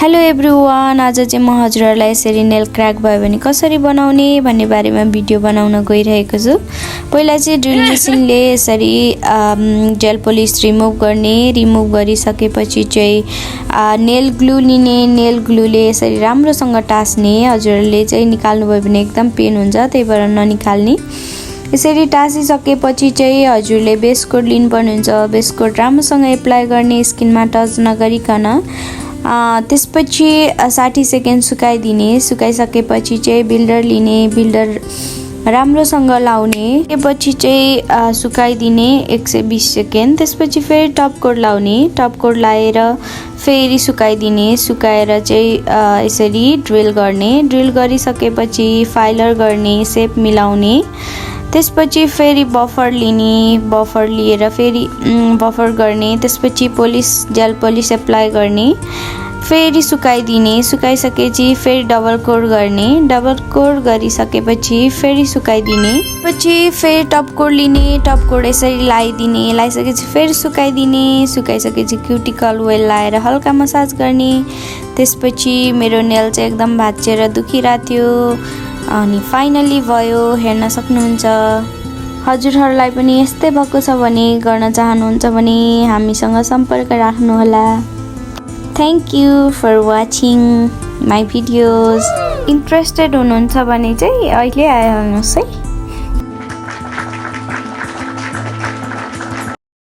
Hello everyone, आज चाहिँ म हजुरहरूलाई यसरी नेल क्र्याक भयो भने कसरी बनाउने भन्ने बारेमा भिडियो बनाउन गइरहेको छु। पहिला चाहिँ ड्रिल मेसिनले यसरी जेल पोलिस रिमुभ गरिसकेपछि चाहिँ नेल ग्लु लिने, नेल ग्लुले यसरी राम्रोसँग टास्ने। हजुरहरूले चाहिँ निकाल्नुभयो भने एकदम पेन हुन्छ, त्यही भएर ननिकाल्ने। यसरी टाँसिसकेपछि चाहिँ हजुरले बेस कोट लिनुपर्ने हुन्छ। बेस कोट राम्रोसँग एप्लाई गर्ने, स्किनमा टच नगरिकन। त्यसपछि 60 सेकेन्ड सुकाइदिने। सुकाइसकेपछि चाहिँ बिल्डर लिने, बिल्डर राम्रोसँग लाउने। त्यसपछि चाहिँ सुकाइदिने 120 सेकेन्ड। त्यसपछि फेरि टप कोट लाउने, टप कोट लाएर फेरि सुकाइदिने। सुकाएर चाहिँ यसरी ड्रिल गर्ने। ड्रिल गरिसकेपछि फाइलर गर्ने, सेप मिलाउने। त्यसपछि फेरि बफर लिने, बफर लिएर फेरि बफर गर्ने। त्यसपछि जेल पोलिस एप्लाई गर्ने, फेरि सुकाइदिने। सुकाइसकेपछि फेरि डबल कोट गर्ने। डबल कोट गरिसकेपछि फेरि सुकाइदिने। पछि फेरि टप कोट लिने, टप कोट यसरी लगाइदिने। लगाइसकेपछि फेरि सुकाइदिने। सुकाइसकेपछि क्युटिकल वेल लाएर हल्का मसाज गर्ने। त्यसपछि मेरो नेल चाहिँ एकदम भाँचिएर दुखिरहेको थियो अनि फाइनली भयो, हेर्न सक्नुहुन्छ। हजुरहरूलाई पनि यस्तै भएको छ भने, गर्न चाहनुहुन्छ भने हामीसँग सम्पर्क राख्नुहोला। Thank you for watching my videos. Interested हुनुहुन्छ भने चाहिँ अहिले आइहाल्नुहोस् है।